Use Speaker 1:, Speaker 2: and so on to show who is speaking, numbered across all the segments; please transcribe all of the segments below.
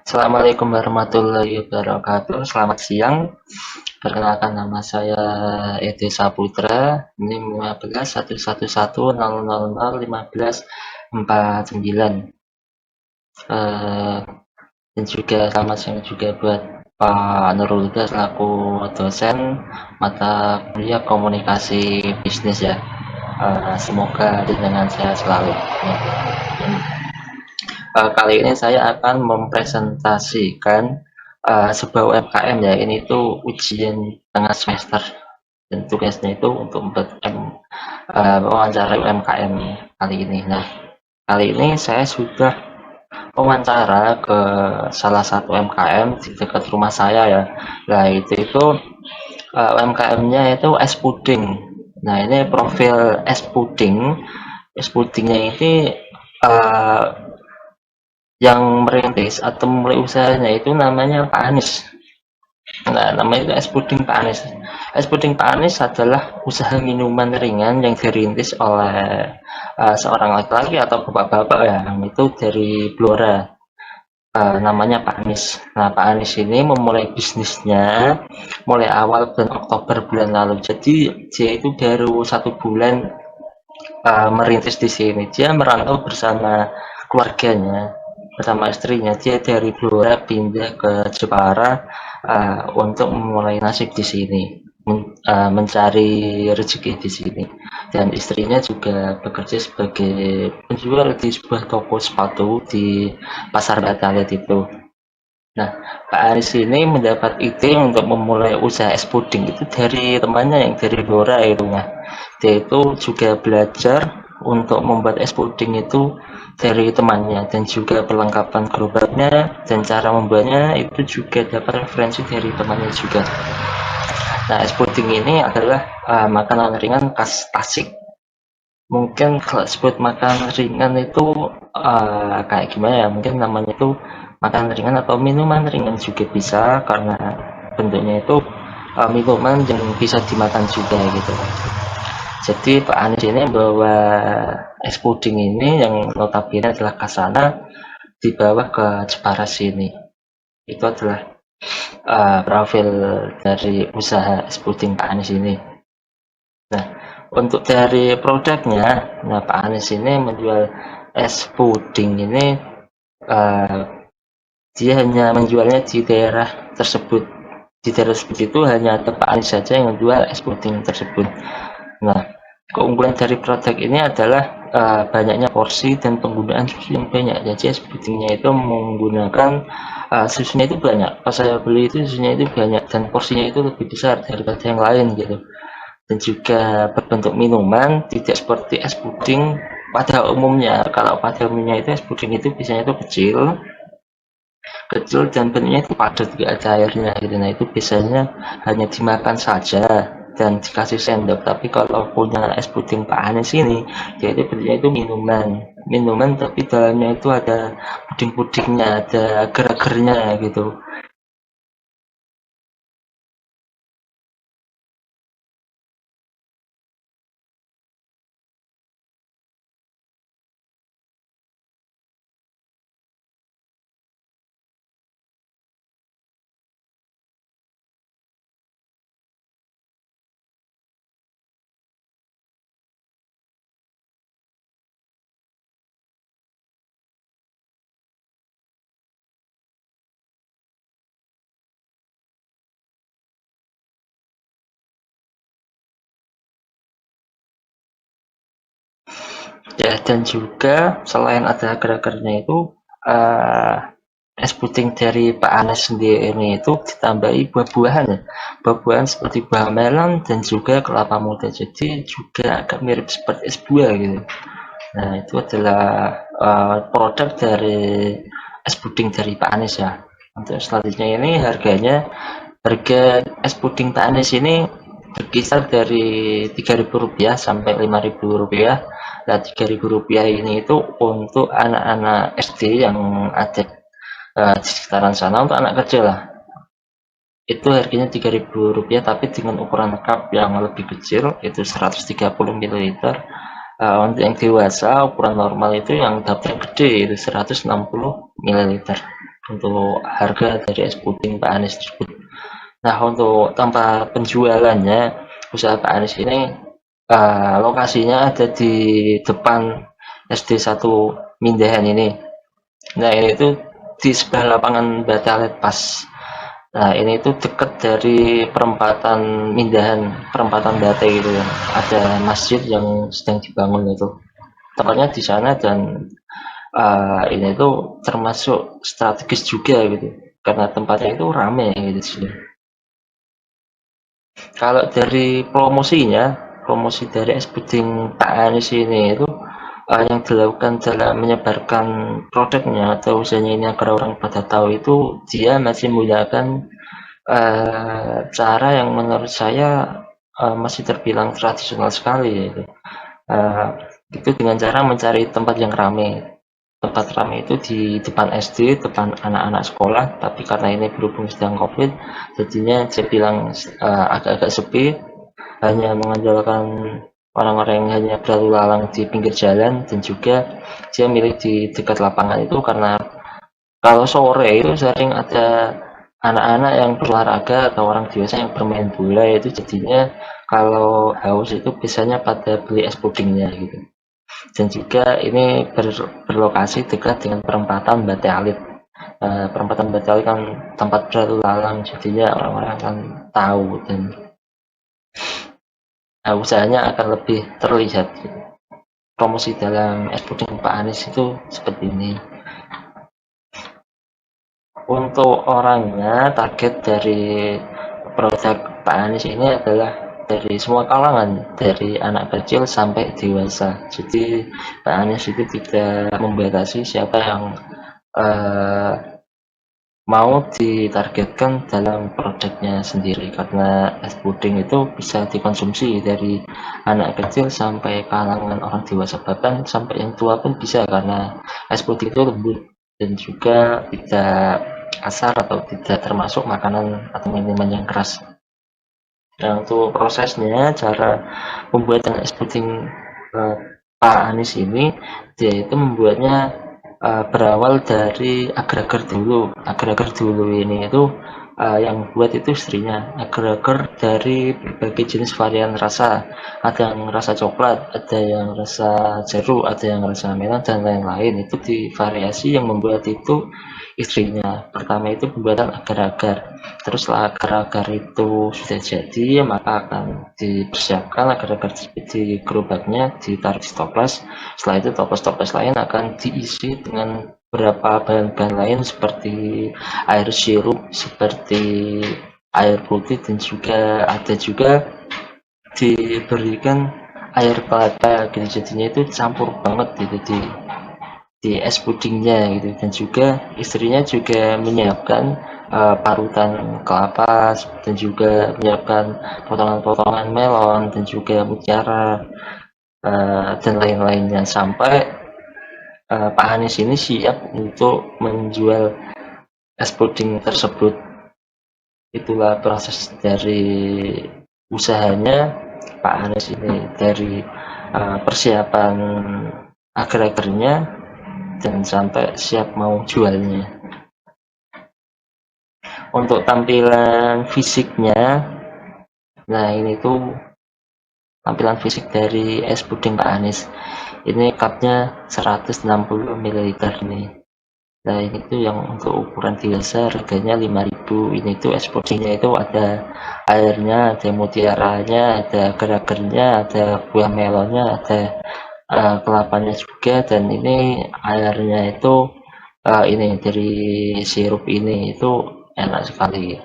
Speaker 1: Assalamualaikum warahmatullahi wabarakatuh. Selamat siang. Perkenalkan nama saya Edi Saputra. Ini 15 111000015 Eh, dan juga selamat siang juga buat Pak Nurul Huda selaku dosen mata kuliah komunikasi bisnis ya. Semoga dengan saya selalu. Kali ini saya akan mempresentasikan sebuah UMKM ya. Ini tuh ujian tengah semester dan tugasnya itu untuk membuat wawancara UMKM kali ini. Nah, kali ini saya sudah wawancara ke salah satu UMKM di dekat rumah saya ya. Nah, itu UMKM-nya itu es puding. Nah, ini profil es puding. Es pudingnya ini uh, yang merintis atau mulai usahanya itu namanya Pak Anies. Nah, namanya itu es puding Pak Anies. Es puding Pak Anies adalah usaha minuman ringan yang dirintis oleh seorang laki-laki atau bapak-bapak ya, itu dari Blora. Namanya Pak Anies. Nah, Pak Anies ini memulai bisnisnya mulai awal bulan Oktober bulan lalu. Jadi dia itu baru 1 bulan merintis di sini. Dia merantau bersama keluarganya, bersama istrinya. Dia dari Blora pindah ke Jepara untuk memulai nasib di sini, mencari rezeki di sini. Dan istrinya juga bekerja sebagai penjual di sebuah toko sepatu di Pasar Batalet itu. Nah, Pak Aris ini mendapat ide untuk memulai usaha es puding itu dari temannya yang dari Blora itu. Nah, dia itu juga belajar untuk membuat es puding itu dari temannya dan juga perlengkapan gerobaknya dan cara membuatnya itu juga dapat referensi dari temannya juga. Nah, es puding ini adalah makanan ringan khas Tasik. Mungkin kalau sebut makan ringan itu kayak gimana ya? Mungkin namanya itu makan ringan atau minuman ringan juga bisa karena bentuknya itu minuman yang bisa dimakan juga gitu. Jadi Pak Anies ini bawa es puding ini yang notabene adalah kasana dibawa ke Jepara sini. Itu adalah profil dari usaha es puding Pak Anies ini. Nah, untuk dari produknya, nah Pak Anies ini menjual es puding ini uh, dia hanya menjualnya di daerah tersebut. Di daerah tersebut itu hanya ada Pak Anies saja yang menjual es puding tersebut. Nah, keunggulan dari produk ini adalah banyaknya porsi dan penggunaan susu yang banyak. Jadi es pudingnya itu menggunakan susunya itu banyak. Pas saya beli itu susunya itu banyak dan porsinya itu lebih besar daripada yang lain gitu. Dan juga berbentuk minuman, tidak seperti es puding pada umumnya. Kalau pada umumnya itu es puding itu biasanya itu kecil dan bentuknya itu padat, tidak ada airnya gitu. Nah, itu biasanya hanya dimakan saja dan dikasih sendok. Tapi kalau punya es puding Pak Anies ini, dia itu bentuknya itu minuman tapi dalamnya itu ada puding-pudingnya, ada agar-agarnya gitu. Ya, dan juga selain ada agar-agarnya itu uh, es puding dari Pak Anas sendiri ini itu ditambahi buah-buahan ya. Buah-buahan seperti buah melon dan juga kelapa muda. Jadi juga agak mirip seperti es buah gitu. Nah, itu adalah produk dari es puding dari Pak Anies ya. Untuk selanjutnya ini harga es puding Pak Anies ini berkisar dari Rp3.000 sampai Rp5.000. Nah, Rp3.000 ini itu untuk anak-anak SD yang ada di sekitaran sana, untuk anak kecil lah. Itu harganya Rp3.000 tapi dengan ukuran cup yang lebih kecil itu 130 ml. Untuk yang dewasa ukuran normal itu yang dapet gede itu 160 ml. untuk harga dari es puding Pak Anies tersebut. Nah, untuk tempat penjualannya, usaha Pak Anies ini lokasinya ada di depan SD 1 Mindahan ini. Nah, ini tuh di sebelah lapangan Batalet pas. Nah, ini tuh dekat dari perempatan Mindahan, perempatan Bate gitu kan. Ada masjid yang sedang dibangun itu. Tempatnya di sana dan ini tuh termasuk strategis juga gitu. Karena tempatnya itu rame gitu sih. Kalau dari promosinya, promosi dari es puding Pak Anies ini itu yang dilakukan dalam menyebarkan produknya atau usahanya ini agar orang pada tahu itu dia masih menggunakan cara yang menurut saya masih terbilang tradisional sekali yaitu itu dengan cara mencari tempat yang ramai. Tempat ramai itu di depan SD, depan anak-anak sekolah, tapi karena ini berhubung sedang COVID, jadinya saya bilang agak-agak sepi, hanya mengandalkan orang-orang yang hanya berlalu lalang di pinggir jalan dan juga dia milih di dekat lapangan itu karena kalau sore itu sering ada anak-anak yang berolahraga atau orang dewasa yang bermain bola itu jadinya kalau haus itu biasanya pada beli es pudingnya gitu. Dan juga ini berlokasi dekat dengan perempatan Bate Alit. Perempatan Bate Alit kan tempat berlalu lalang jadinya orang-orang akan tahu dan usahanya akan lebih terlihat gitu. Promosi dalam es puding Pak Anies itu seperti ini. Untuk orangnya, target dari produk Pak Anies ini adalah dari semua kalangan, dari anak kecil sampai dewasa. Jadi Pak Anies itu tidak membatasi siapa yang mau ditargetkan dalam produknya sendiri karena es puding itu bisa dikonsumsi dari anak kecil sampai kalangan orang dewasa bahkan sampai yang tua pun bisa karena es puding itu lembut dan juga tidak kasar atau tidak termasuk makanan atau minuman yang keras. Nah, untuk prosesnya, cara pembuatan es puding Pak Anies ini, dia itu membuatnya berawal dari agar-agar dulu. Agar-agar dulu ini itu yang buat itu istrinya. Agar-agar dari berbagai jenis varian rasa. Ada yang rasa coklat, ada yang rasa jeruk, ada yang rasa melon dan lain-lain. Itu divariasi yang membuat itu istrinya. Pertama itu pembuatan agar-agar. Terus setelah agar-agar itu sudah jadi, maka akan dipersiapkan agar-agar di gerobaknya ditaruh di toples. Setelah itu toples-toples lain akan diisi dengan beberapa bahan-bahan lain seperti air sirup, seperti air putih dan juga ada juga diberikan air kelapa gitu jadinya itu campur banget gitu di es pudingnya gitu dan juga istrinya juga menyiapkan parutan kelapa dan juga menyiapkan potongan-potongan melon dan juga mutiara dan lain-lainnya sampai Pak Anies ini siap untuk menjual es puding tersebut. Itulah proses dari usahanya Pak Anies ini dari persiapan agar-agarnya dan sampai siap mau jualnya. Untuk tampilan fisiknya, nah ini tuh tampilan fisik dari es puding Pak Anies. Ini cupnya 160 ml nih. Nah ini tuh yang untuk ukuran biasa harganya 5.000. Ini tuh es pudingnya itu ada airnya, ada mutiaranya, ada agar-agarnya, ada buah melonnya, ada kelapanya juga dan ini airnya itu ini dari sirup ini itu enak sekali.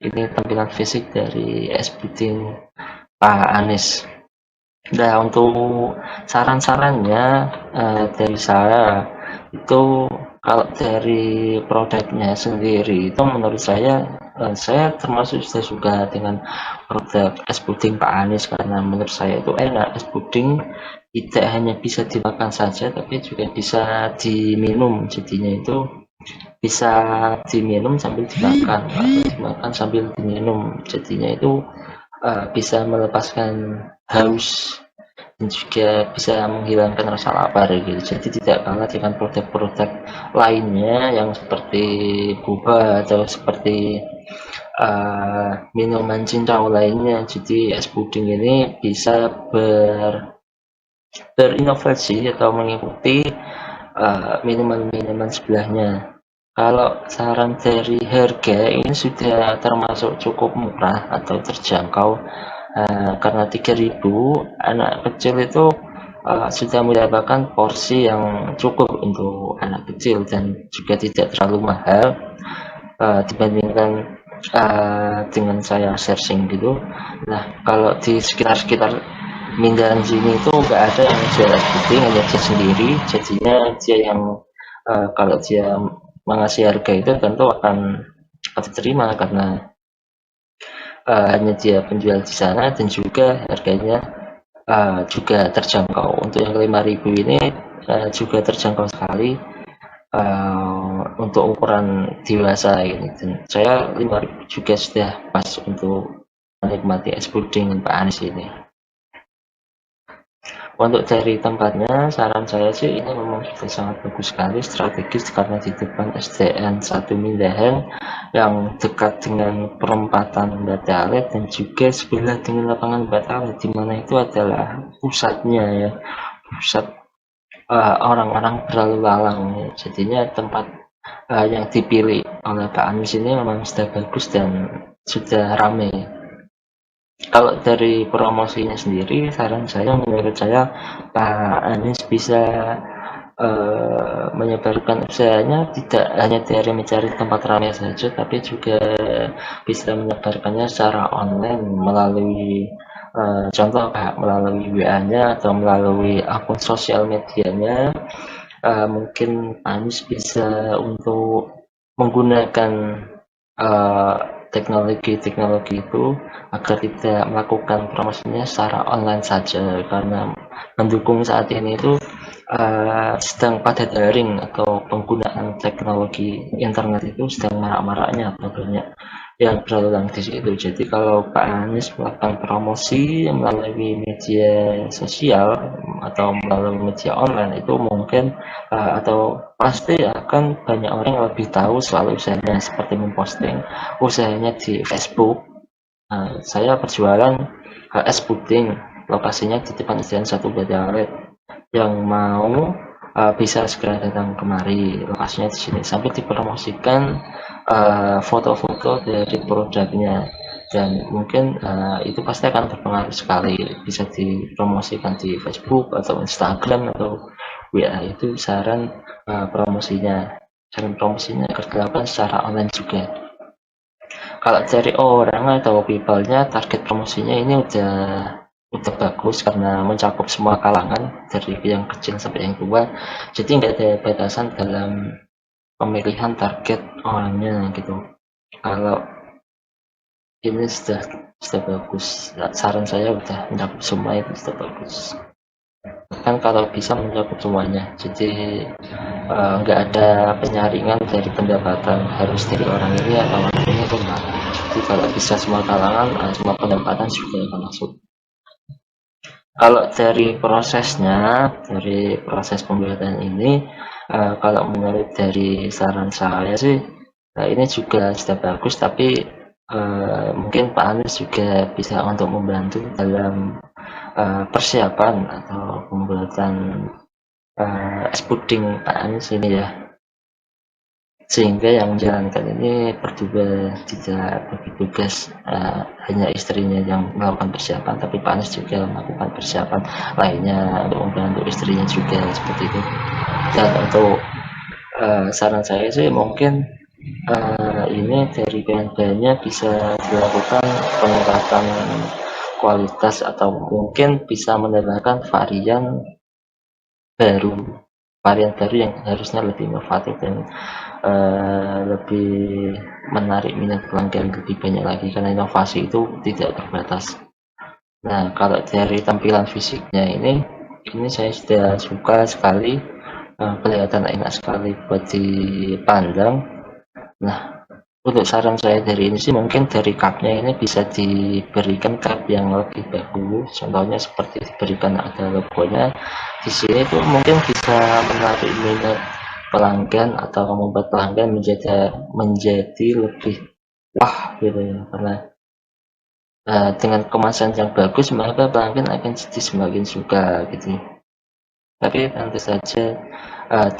Speaker 1: Ini tampilan fisik dari es puding Pak Anies. Nah untuk saran-sarannya dari saya itu kalau dari produknya sendiri itu menurut saya termasuk sudah suka dengan produk es puding Pak Anies karena menurut saya itu enak. Es puding tidak hanya bisa dimakan saja tapi juga bisa diminum jadinya itu bisa diminum sambil dimakan atau dimakan sambil diminum jadinya itu bisa melepaskan haus dan juga bisa menghilangkan rasa lapar gitu. Jadi tidak kalah dengan produk-produk lainnya yang seperti boba atau seperti minuman cincau lainnya. Jadi es puding ini bisa berinovasi atau mengikuti minuman-minuman sebelahnya. Kalau saran dari harga ini sudah termasuk cukup murah atau terjangkau, karena 3.000 anak kecil itu sudah mendapatkan porsi yang cukup untuk anak kecil dan juga tidak terlalu mahal dibandingkan dengan saya searching gitu. Nah, kalau di sekitar-sekitar Mindaran sini itu nggak ada yang jual es puding, hanya dia sendiri. Jadinya dia yang kalau dia mengasih harga itu tentu akan cepat diterima karena hanya dia penjual di sana dan juga harganya juga terjangkau. Untuk yang 5.000 ini juga terjangkau sekali untuk ukuran dewasa ini. Dan saya 5.000 juga sudah pas untuk menikmati es puding Pak Anies ini. Untuk dari tempatnya, saran saya sih ini memang sudah sangat bagus sekali, strategis karena di depan SDN 1 Mindahan yang dekat dengan perempatan Batalet dan juga sebelah dengan lapangan Batalet, di mana itu adalah pusatnya ya, pusat orang-orang berlalu lalang. Ya. Jadinya tempat yang dipilih oleh Pak Anies ini memang sudah bagus dan sudah ramai. Kalau dari promosinya sendiri, saran saya menurut saya Pak Anies bisa menyebarkan usahanya tidak hanya dari mencari tempat ramai saja, tapi juga bisa menyebarkannya secara online melalui contoh melalui WA-nya atau melalui akun sosial medianya. Mungkin Pak Anies bisa untuk menggunakan teknologi-teknologi itu agar tidak melakukan promosinya secara online saja karena mendukung saat ini itu sedang pada daring atau penggunaan teknologi internet itu sedang marak-maraknya atau banyak yang berulang di situ. Jadi kalau Pak Anies melakukan promosi melalui media sosial atau melalui media online itu mungkin atau pasti akan banyak orang yang lebih tahu soal usahanya seperti memposting usahanya di Facebook. Saya berjualan es puding, lokasinya di depan SDN 1 Batalet. Yang mau bisa segera datang kemari, lokasinya di sini sampai dipromosikan foto-foto dari produknya dan mungkin itu pasti akan berpengaruh sekali, bisa dipromosikan di Facebook atau Instagram atau WA. Itu saran promosinya agar dilakukan secara online juga. Kalau dari orang atau people-nya, target promosinya ini udah bagus karena mencakup semua kalangan dari yang kecil sampai yang tua. Jadi nggak ada batasan dalam pemilihan target orangnya gitu. Kalau ini sudah bagus. Saran saya udah mencakup semua, itu sudah bagus. Bahkan kalau bisa mencakup semuanya. Jadi nggak ada penyaringan dari pendapatan harus dari orang ini atau orang ini pun enggak. Jadi kalau bisa semua kalangan, semua pendapatan juga akan masuk. Kalau dari prosesnya, dari proses pembuatan ini, kalau menurut dari saran saya sih, ini juga sudah bagus, tapi mungkin Pak Anies juga bisa untuk membantu dalam persiapan atau pembuatan es puding Pak Anies ini ya. Sehingga yang menjalankan ini berdua, tidak bagi tugas hanya istrinya yang melakukan persiapan, tapi Pak Anies juga melakukan persiapan lainnya untuk membantu istrinya juga seperti itu. Dan untuk saran saya sih mungkin ini dari bahan-bahannya bisa dilakukan peningkatan kualitas atau mungkin bisa menambahkan varian baru yang harusnya lebih inovatif dan lebih menarik minat pelanggan lebih banyak lagi karena inovasi itu tidak terbatas. Nah, kalau dari tampilan fisiknya ini saya sudah suka sekali, kelihatan enak sekali buat dipandang. Nah, untuk saran saya dari ini sih mungkin dari cupnya ini bisa diberikan cup yang lebih bagus, contohnya seperti diberikan ada logonya di sini tuh mungkin bisa menarik minat pelanggan atau membuat pelanggan menjadi lebih wah gitu ya, karena dengan kemasan yang bagus maka pelanggan akan jadi semakin suka gitu. Tapi tentu saja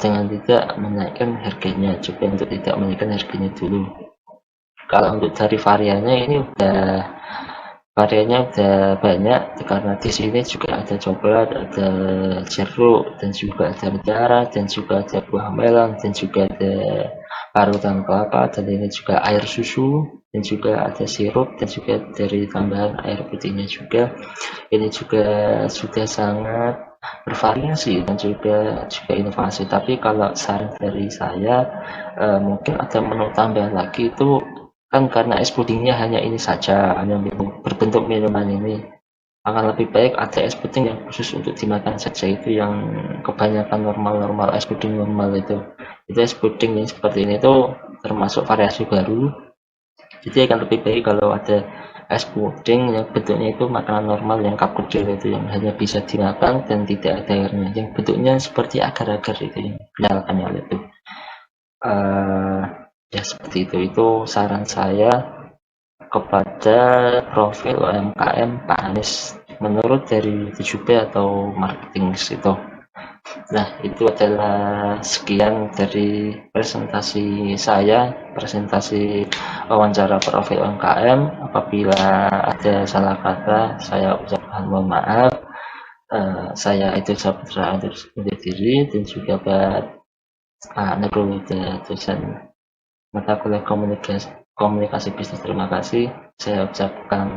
Speaker 1: dengan tidak menaikkan harganya, coba untuk tidak menaikkan harganya dulu. Kalau untuk dari variannya udah banyak karena di sini juga ada coklat, ada jeruk, dan juga ada mutiara, dan juga ada buah melang, dan juga ada parutan kelapa, dan ini juga air susu, dan juga ada sirup, dan juga dari tambahan air putihnya juga. Ini juga sudah sangat bervariasi dan juga inovasi. Tapi kalau saran dari saya, mungkin ada menu tambahan lagi itu kan karena es pudingnya hanya ini saja, hanya berbentuk minuman ini. Akan lebih baik ada es puding yang khusus untuk dimakan saja, itu yang kebanyakan normal-normal es puding normal itu. Itu es puding yang seperti ini tuh termasuk variasi baru. Jadi akan lebih baik kalau ada es puding yang bentuknya itu makanan normal yang cup kecil itu yang hanya bisa dimakan dan tidak ada airnya, yang bentuknya seperti agar-agar itu yang nyala itu. Uh, ya seperti itu saran saya kepada profil UMKM Pak Anies menurut dari 7B atau marketing itu. Nah, itu adalah sekian dari presentasi wawancara profil UMKM. Apabila ada salah kata, saya ucapkan mohon maaf. Saya itu Saputra undur diri dan juga buat Nurul dosen mata kuliah komunikasi bisnis. Terima kasih. Saya ucapkan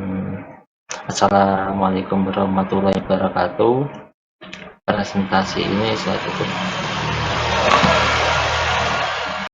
Speaker 1: Assalamualaikum warahmatullahi wabarakatuh. Presentasi ini saya tutup.